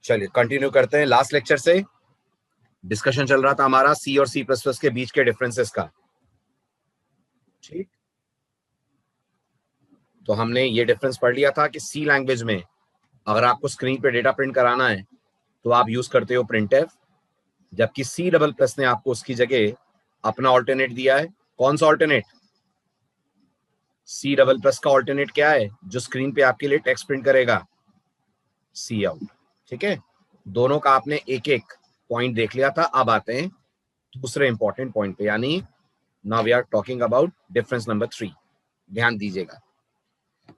चलिए कंटिन्यू करते हैं। लास्ट लेक्चर से डिस्कशन चल रहा था हमारा सी और सी प्लस प्लस के बीच के डिफरेंसेस का। ठीक, तो हमने ये डिफरेंस पढ़ लिया था कि सी लैंग्वेज में अगर आपको स्क्रीन पे डेटा प्रिंट कराना है तो आप यूज करते हो प्रिंटफ, जबकि सी डबल प्लस ने आपको उसकी जगह अपना ऑल्टरनेट दिया है। कौन सा ऑल्टरनेट? सी डबल प्लस का ऑल्टरनेट क्या है जो स्क्रीन पे आपके लिए टेक्स्ट प्रिंट करेगा? सी आउट। ठीक है, दोनों का आपने एक एक पॉइंट देख लिया था। अब आते हैं दूसरे इंपॉर्टेंट पॉइंट पे, यानी now we are talking about difference number 3। ध्यान दीजिएगा,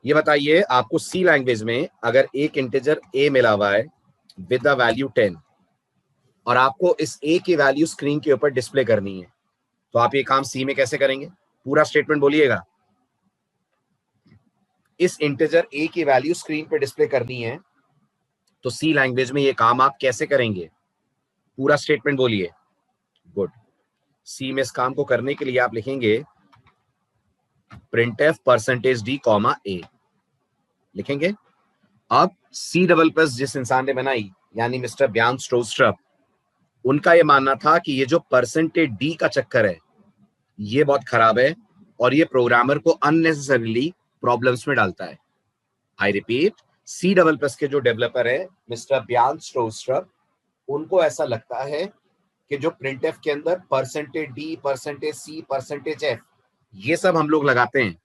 ये बताइए आपको सी लैंग्वेज में अगर एक इंटीजर ए मिला हुआ है विद द वैल्यू 10 और आपको इस ए की वैल्यू स्क्रीन के ऊपर डिस्प्ले करनी है, तो आप ये काम सी में कैसे करेंगे? पूरा स्टेटमेंट बोलिएगा। इस इंटीजर ए की वैल्यू स्क्रीन पे डिस्प्ले करनी है तो सी लैंग्वेज में ये काम आप कैसे करेंगे? पूरा स्टेटमेंट बोलिए। गुड। सी में इस काम को करने के लिए आप लिखेंगे printf %d, a लिखेंगे। अब सी डबल प्लस जिस इंसान ने बनाई यानी मिस्टर ब्यान स्ट्रोस्ट्रप, उनका ये मानना था कि ये जो %d का चक्कर है ये बहुत खराब है और ये प्रोग्रामर को अननेसेसरीली प्रॉब्लम्स में डालता है। I repeat, C double plus के जो डेवलपर है मिस्टर ब्यान स्ट्रोस्ट्रप, उनको ऐसा लगता है कि जो प्रिंटफ के अंदर %d, %c, %f ये सब हम लोग लगाते हैं,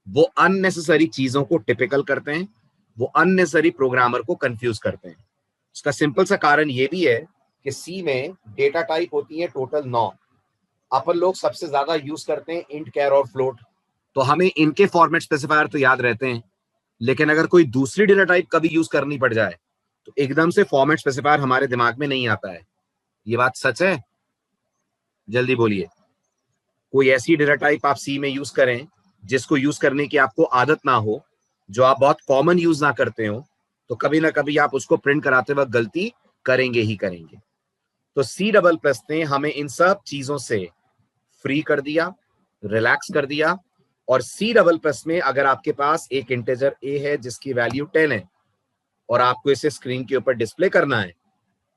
वो अननेसेसरी चीजों को टिपिकल करते हैं, वो अननेसेसरी प्रोग्रामर को कंफ्यूज करते हैं। उसका सिंपल सा कारण ये भी है कि सी में डेटा टाइप होती है टोटल 9। अपन लोग सबसे ज्यादा यूज करते हैं इंट, कैर और फ्लोट, तो हमें इनके फॉर्मेट स्पेसिफायर तो याद रहते हैं, लेकिन अगर कोई दूसरी डेटा टाइप कभी यूज करनी पड़ जाए तो एकदम से फॉर्मेट स्पेसिफायर हमारे दिमाग में नहीं आता है। ये बात सच है? जल्दी बोलिए। कोई ऐसी डेटा टाइप आप सी में यूज करें जिसको यूज करने की आपको आदत ना हो, जो आप बहुत कॉमन यूज ना करते हो, तो कभी ना कभी आप उसको प्रिंट कराते वक्त गलती करेंगे ही करेंगे। तो सी डबल प्लस ने हमें इन सब चीजों से फ्री कर दिया, रिलैक्स कर दिया। और सी डबल प्लस में अगर आपके पास एक इंटीजर ए है जिसकी वैल्यू 10 है और आपको इसे स्क्रीन के ऊपर डिस्प्ले करना है,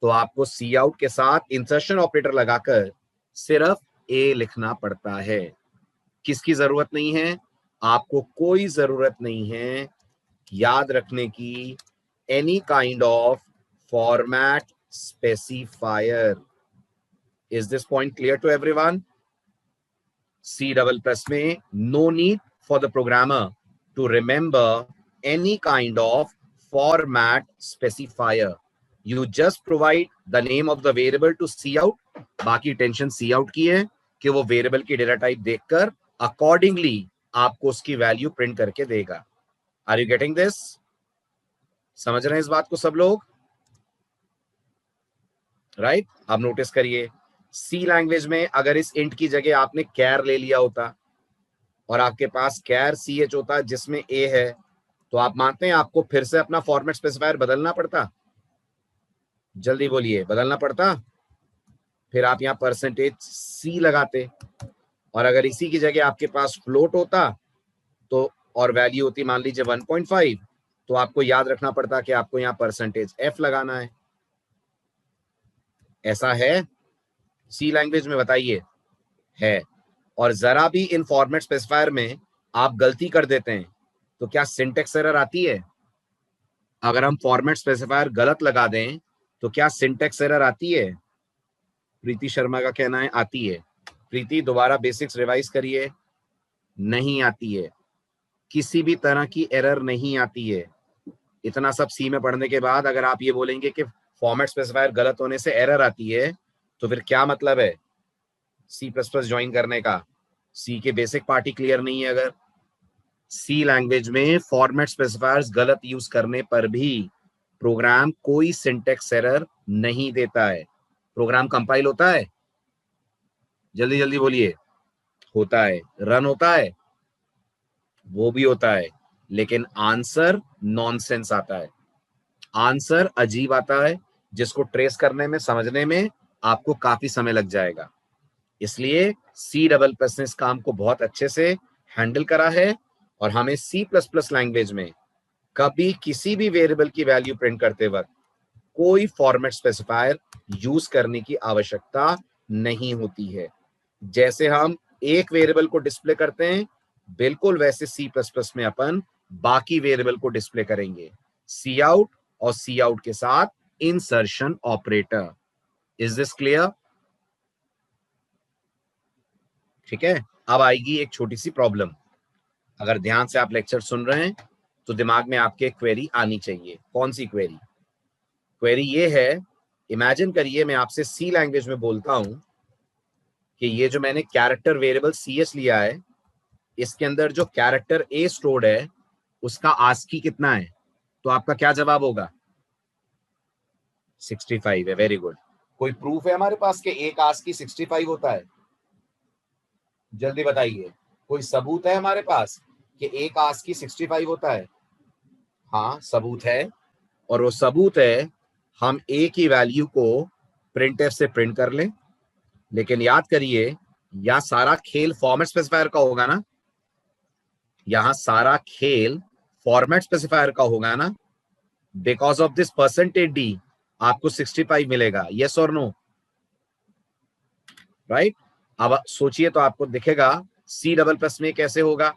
तो आपको सी आउट के साथ इंसर्शन ऑपरेटर लगाकर सिर्फ ए लिखना पड़ता है। किसकी जरूरत नहीं है? आपको कोई जरूरत नहीं है याद रखने की any kind of format specifier. Is this point clear to everyone? C double plus में no need for the programmer to remember any kind of format specifier. You just provide the name of the variable to cout. बाकी tension सी out की है कि वो variable की data type देखकर accordingly आपको उसकी वैल्यू प्रिंट करके देगा। Are you getting this? समझ रहे हैं इस बात को सब लोग? राइट? अब नोटिस करिए, सी लैंग्वेज में अगर इस इंट की जगह आपने कैर ले लिया होता और आपके पास कैर सी एच होता जिसमें ए है, तो आप मानते हैं आपको फिर से अपना फॉर्मेट स्पेसिफायर बदलना पड़ता? जल्दी बोलिए, बदलना पड़ता? फिर आप यहाँ %c लगाते, और अगर इसी की जगह आपके पास फ्लोट होता तो और वैल्यू होती मान लीजिए 1.5, तो आपको याद रखना पड़ता कि आपको यहाँ %f लगाना है। ऐसा है सी लैंग्वेज में? बताइए, है। और जरा भी इन फॉर्मेट स्पेसिफायर में आप गलती कर देते हैं तो क्या सिंटेक्स एरर आती है? अगर हम फॉर्मेट स्पेसिफायर गलत लगा दें तो क्या सिंटेक्स एरर आती है? प्रीति शर्मा का कहना है आती है। प्रीति दोबारा बेसिक्स रिवाइज करिए। नहीं आती है, किसी भी तरह की एरर नहीं आती है। इतना सब सी में पढ़ने के बाद अगर आप ये बोलेंगे कि फॉर्मेट स्पेसिफायर गलत होने से एरर आती है, तो फिर क्या मतलब है सी प्लस प्लस ज्वाइन करने का? सी के बेसिक पार्ट ही क्लियर नहीं है। अगर सी लैंग्वेज में फॉर्मेट स्पेसिफायर्स गलत यूज करने पर भी प्रोग्राम कोई सिंटेक्स एरर नहीं देता है। प्रोग्राम कंपाइल होता है? जल्दी जल्दी बोलिए। होता है। रन होता है? वो भी होता है, लेकिन आंसर नॉनसेंस आता है। आंसर अजीब आता है जिसको ट्रेस करने में, समझने में आपको काफी समय लग जाएगा। इसलिए सी डबल प्लस ने इस काम को बहुत अच्छे से हैंडल करा है और हमें सी प्लस प्लस लैंग्वेज में कभी किसी भी वेरिएबल की वैल्यू प्रिंट करते वक्त कोई फॉर्मेट स्पेसिफायर यूज करने की आवश्यकता नहीं होती है। जैसे हम एक वेरिएबल को डिस्प्ले करते हैं, बिल्कुल वैसे सी प्लस प्लस में अपन बाकी वेरिएबल को डिस्प्ले करेंगे, सी आउट और सी आउट के साथ insertion operator. Is this clear? ठीक है, अब आएगी एक छोटी सी प्रॉब्लम। अगर ध्यान से आप लेक्चर सुन रहे हैं तो दिमाग में आपके क्वेरी आनी चाहिए। कौन सी क्वेरी? क्वेरी ये है, इमेजिन करिए मैं आपसे सी लैंग्वेज में बोलता हूं कि ये जो मैंने कैरेक्टर वेरिएबल सी एच लिया है, इसके अंदर जो कैरेक्टर ए स्टोर्ड है उसका आस्की कितना है? तो आपका क्या जवाब होगा? 65 है। Very good. कोई प्रूफ है हमारे पास कि एक आस्की 65 होता है? जल्दी बताइए, कोई सबूत है हमारे पास कि एक आस्की 65 होता है? हाँ, सबूत है। और वो सबूत है, हम ए की वैल्यू को प्रिंटफ से प्रिंट कर लें। लेकिन याद करिए, यहां सारा खेल फॉर्मेट स्पेसिफायर का होगा ना? यहां सारा खेल फॉर्मेट स्पेसिफायर का होगा ना? Because of this percentage D आपको 65 मिलेगा। यस और नो? राइट। अब सोचिए तो आपको दिखेगा सी डबल प्लस में कैसे होगा,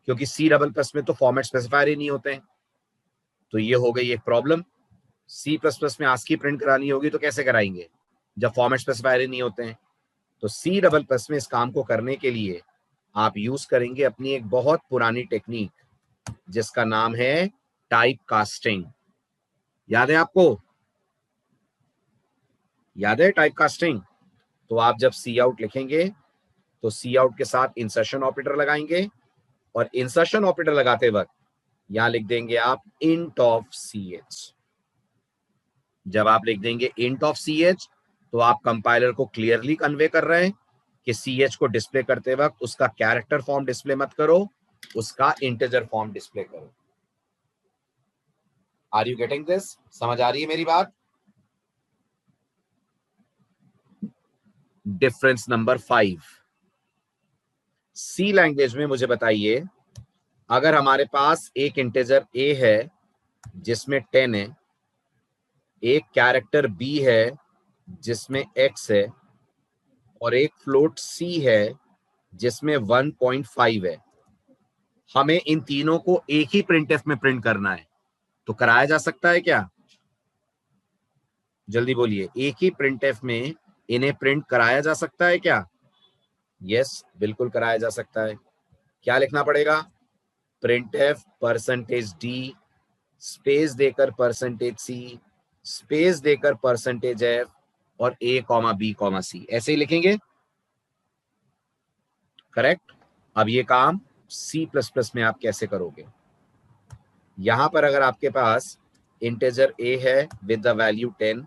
क्योंकि सी डबल प्लस में तो फॉर्मेट स्पेसिफायर ही नहीं होते हैं। तो ये हो गई एक प्रॉब्लम। सी प्लस प्लस में आस्की प्रिंट करानी होगी तो कैसे कराएंगे जब फॉर्मेट स्पेसिफायर ही नहीं होते हैं? तो सी डबल प्लस में इस काम को करने के लिए आप यूज करेंगे अपनी एक बहुत पुरानी टेक्निक जिसका नाम है टाइप कास्टिंग। याद है आपको? याद है टाइप कास्टिंग? तो आप जब सी आउट लिखेंगे तो सी आउट के साथ इंसर्शन ऑपरेटर लगाएंगे, और इंसर्शन ऑपरेटर लगाते वक्त यहां लिख देंगे आप इंट ऑफ सी एच। जब आप लिख देंगे इंट ऑफ सी एच तो आप कंपाइलर को क्लियरली कन्वे कर रहे हैं कि सी एच को डिस्प्ले करते वक्त उसका कैरेक्टर फॉर्म डिस्प्ले मत करो, उसका इंटीजर फॉर्म डिस्प्ले करो। Are you getting this? समझ आ रही है मेरी बात? डिफरेंस नंबर 5, सी लैंग्वेज में मुझे बताइए, अगर हमारे पास एक इंटीजर ए है जिसमें 10 है, एक कैरेक्टर बी है जिसमें x है, और एक फ्लोट c है जिसमें 1.5 है, हमें इन तीनों को एक ही प्रिंटफ में प्रिंट करना है, तो कराया जा सकता है क्या? जल्दी बोलिए, एक ही प्रिंटफ में इन्हें प्रिंट कराया जा सकता है क्या? यस, बिल्कुल कराया जा सकता है। क्या लिखना पड़ेगा? प्रिंटफ परसेंटेज डी स्पेस देकर परसेंटेज सी स्पेस देकर परसेंटेज एफ और ए कॉमा बी कॉमा सी, ऐसे ही लिखेंगे। करेक्ट। अब ये काम सी प्लस प्लस में आप कैसे करोगे? यहां पर अगर आपके पास इंटीजर ए है with the value 10,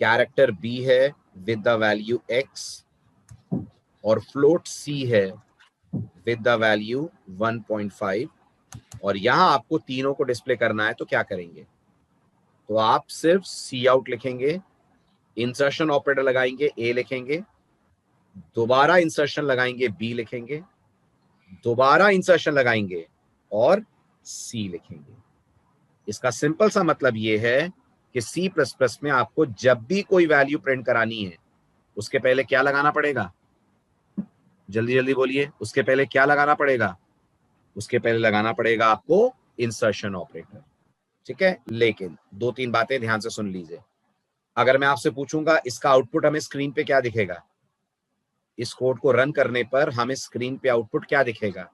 character b है विद द वैल्यू x, और फ्लोट c है विद द वैल्यू 1.5, और यहां आपको तीनों को डिस्प्ले करना है, तो क्या करेंगे? तो आप सिर्फ सी आउट लिखेंगे, इंसर्शन ऑपरेटर लगाएंगे, ए लिखेंगे, दोबारा इंसर्शन लगाएंगे, बी लिखेंगे, दोबारा इंसर्शन लगाएंगे और सी लिखेंगे। इसका सिंपल सा मतलब ये है कि सी प्लस प्लस में आपको जब भी कोई वैल्यू प्रिंट करानी है उसके पहले क्या लगाना पड़ेगा? जल्दी जल्दी बोलिए, उसके पहले क्या लगाना पड़ेगा? उसके पहले लगाना पड़ेगा आपको इंसर्शन ऑपरेटर। ठीक है, लेकिन दो तीन बातें ध्यान से सुन लीजिए। अगर मैं आपसे पूछूंगा इसका आउटपुट हमें स्क्रीन पे क्या दिखेगा, इस कोड को रन करने पर हमें स्क्रीन पे आउटपुट क्या दिखेगा,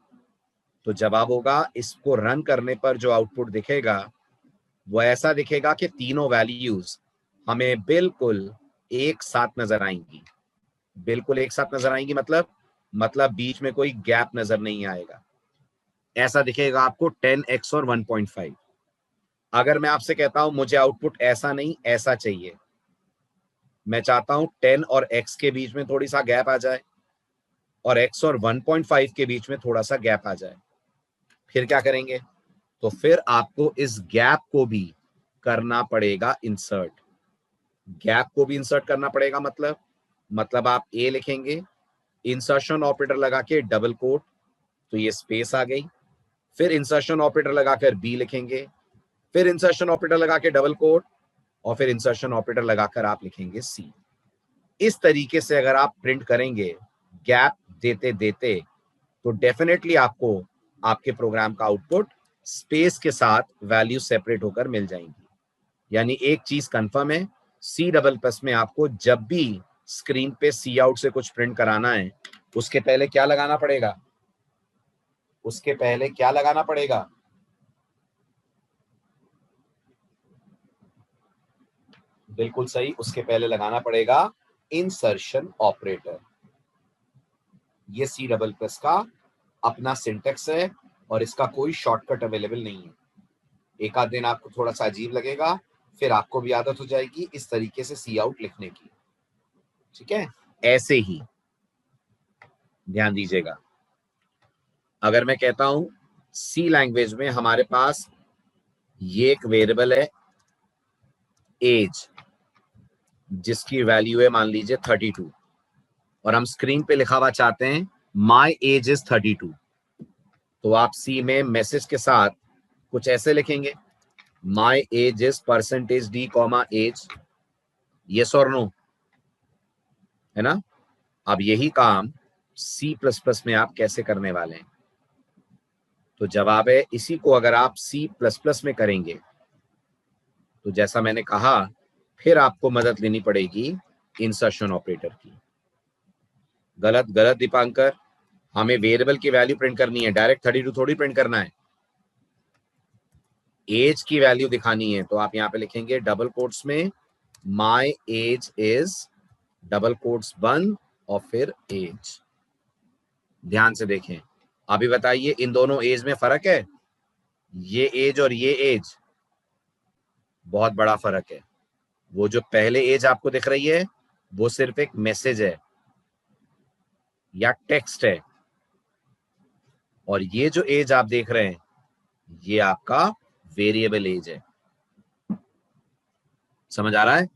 तो जवाब होगा इसको रन करने पर जो आउटपुट दिखेगा वो ऐसा दिखेगा कि तीनों वैल्यूज हमें बिल्कुल एक साथ नजर आएंगी। बिल्कुल एक साथ नजर आएंगी मतलब बीच में कोई गैप नजर नहीं आएगा। ऐसा दिखेगा आपको 10x और 1.5। अगर मैं आपसे कहता हूं मुझे आउटपुट ऐसा नहीं ऐसा चाहिए, मैं चाहता हूं 10 और x के बीच में थोड़ी सा गैप आ जाए और x और 1.5 के बीच में थोड़ा सा गैप आ जाए, फिर क्या करेंगे? तो फिर आपको इस गैप को भी करना पड़ेगा इंसर्ट। गैप को भी इंसर्ट करना पड़ेगा मतलब आप ए लिखेंगे, इंसर्शन ऑपरेटर लगा के डबल कोट, तो ये स्पेस आ गई, फिर इंसर्शन ऑपरेटर लगाकर बी लिखेंगे, फिर इंसर्शन ऑपरेटर लगा के डबल कोट, और फिर इंसर्शन ऑपरेटर लगाकर आप लिखेंगे सी। इस तरीके से अगर आप प्रिंट करेंगे गैप देते देते, तो डेफिनेटली आपको आपके प्रोग्राम का आउटपुट स्पेस के साथ वैल्यू सेपरेट होकर मिल जाएंगी। यानी एक चीज कंफर्म है, सी डबल प्लस में आपको जब भी स्क्रीन पे सी आउट से कुछ प्रिंट कराना है, उसके पहले क्या लगाना पड़ेगा? उसके पहले क्या लगाना पड़ेगा? बिल्कुल सही, उसके पहले लगाना पड़ेगा इंसर्शन ऑपरेटर। ये सी डबल प्लस का अपना सिंटेक्स है और इसका कोई शॉर्टकट अवेलेबल नहीं है। एक आध दिन आपको थोड़ा सा अजीब लगेगा, फिर आपको भी आदत हो जाएगी इस तरीके से सी आउट लिखने की। ठीक है, ऐसे ही ध्यान दीजिएगा। अगर मैं कहता हूं सी लैंग्वेज में हमारे पास ये एक वेरिएबल है एज, जिसकी वैल्यू है मान लीजिए 32, और हम स्क्रीन पे लिखा हुआ चाहते हैं माई एज इज 32, तो आप सी में मैसेज के साथ कुछ ऐसे लिखेंगे, my age is percentage d comma age, yes और नो, है ना? अब यही काम सी प्लस प्लस में आप कैसे करने वाले हैं? तो जवाब है, इसी को अगर आप सी प्लस प्लस में करेंगे तो जैसा मैंने कहा, फिर आपको मदद लेनी पड़ेगी इंसर्शन ऑपरेटर की। गलत गलत दीपांकर, हमें वेरिएबल की वैल्यू प्रिंट करनी है, डायरेक्ट 32 थोड़ी प्रिंट करना है। एज की वैल्यू दिखानी है, तो आप यहां पे लिखेंगे डबल कोट्स में माई एज इज डबल कोट्स बंद और फिर एज। ध्यान से देखें, अभी बताइए इन दोनों एज में फर्क है? ये एज और ये एज, बहुत बड़ा फर्क है। वो जो पहले एज आपको दिख रही है वो सिर्फ एक मैसेज है या टेक्स्ट है, और ये जो एज आप देख रहे हैं ये आपका वेरिएबल एज है। समझ आ रहा है?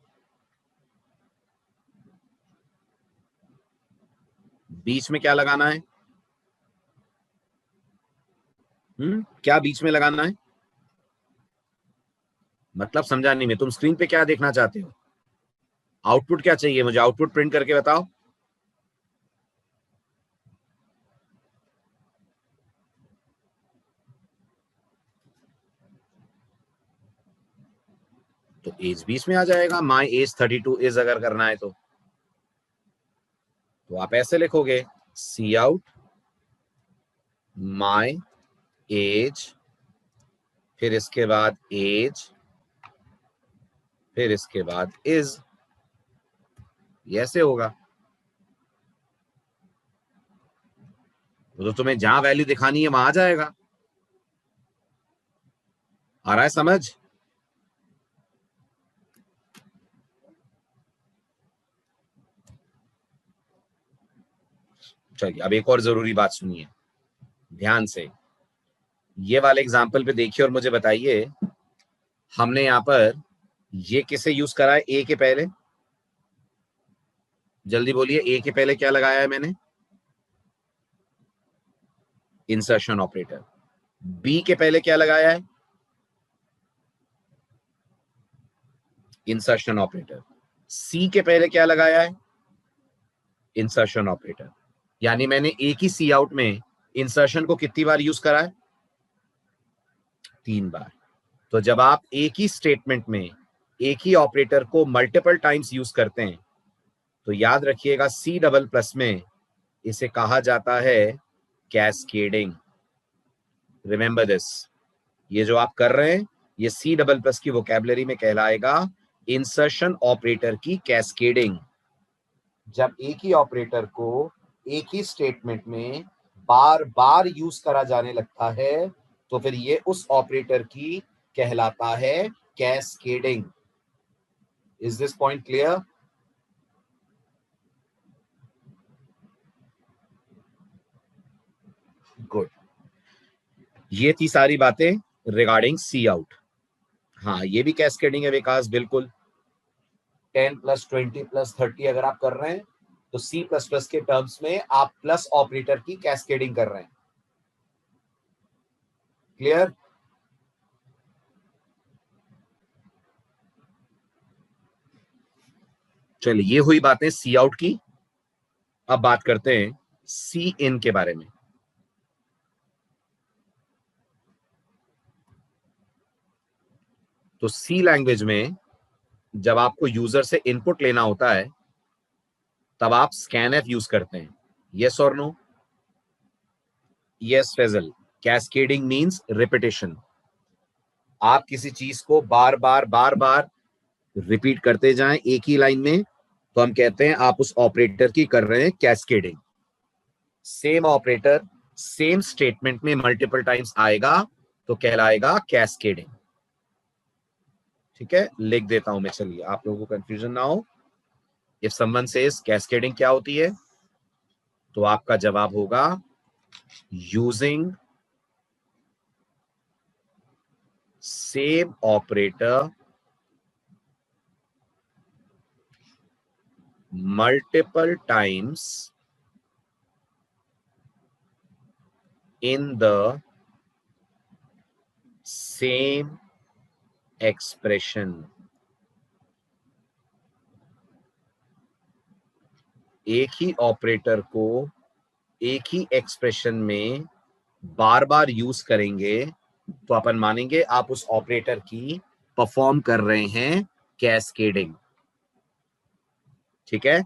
बीच में क्या लगाना है? क्या बीच में लगाना है? मतलब समझा नहीं मैं, तुम स्क्रीन पे क्या देखना चाहते हो? आउटपुट क्या चाहिए मुझे? आउटपुट प्रिंट करके बताओ। तो एज बीच में आ जाएगा, माई एज 32 इज अगर करना है तो आप ऐसे लिखोगे सी आउट माई एज, फिर इसके बाद एज, फिर इसके बाद इज, ऐसे होगा। तो तुम्हें जहां वैल्यू दिखानी है वहां आ जाएगा। आ रहा है समझ? चलिए अब एक और जरूरी बात सुनिए ध्यान से। ये वाले एग्जाम्पल पे देखिए और मुझे बताइए, हमने यहां पर ये किसे यूज करा है? ए के पहले, जल्दी बोलिए, ए के पहले क्या लगाया है मैंने? Insertion operator. बी के पहले क्या लगाया है? Insertion operator. सी के पहले क्या लगाया है? Insertion operator. यानी मैंने एक ही सी आउट में इंसर्शन को कितनी बार यूज करा है? 3 बार। तो जब आप एक ही स्टेटमेंट में एक ही ऑपरेटर को मल्टीपल टाइम्स यूज करते हैं तो याद रखिएगा सी डबल प्लस में इसे कहा जाता है कैस्केडिंग। रिमेंबर दिस, ये जो आप कर रहे हैं ये सी डबल प्लस की वोकैबुलरी में कहलाएगा इंसर्शन ऑपरेटर की कैस्केडिंग। जब एक ही ऑपरेटर को एक ही स्टेटमेंट में बार बार यूज करा जाने लगता है तो फिर ये उस ऑपरेटर की कहलाता है cascading. Is this point clear? Good. ये थी सारी बातें रिगार्डिंग सी आउट। हाँ, ये भी कैस्केडिंग है विकास, बिल्कुल। 10 प्लस 20 प्लस 30 अगर आप कर रहे हैं तो सी प्लस प्लस के टर्म्स में आप प्लस ऑपरेटर की कैस्केडिंग कर रहे हैं। क्लियर? चलिए, ये हुई बातें सी आउट की। अब बात करते हैं सी इन के बारे में। तो सी लैंग्वेज में जब आपको यूजर से इनपुट लेना होता है तब आप स्कैनएफ यूज करते हैं। यस और no? Yes Faisal. Cascading means repetition. आप किसी चीज को बार बार बार बार रिपीट करते जाएं एक ही लाइन में, तो हम कहते हैं आप उस ऑपरेटर की कर रहे हैं cascading. Same operator same statement में मल्टीपल टाइम्स आएगा तो कहलाएगा कैस्केडिंग। ठीक है, लिख देता हूं मैं, चलिए आप लोगों को कंफ्यूजन ना हो। इफ समवन सेज कैस्केडिंग क्या होती है, तो आपका जवाब होगा using same operator multiple times in the same expression। एक ही ऑपरेटर को एक ही एक्सप्रेशन में बार बार यूज करेंगे तो अपन मानेंगे आप उस ऑपरेटर की परफॉर्म कर रहे हैं कैस्केडिंग। ठीक है,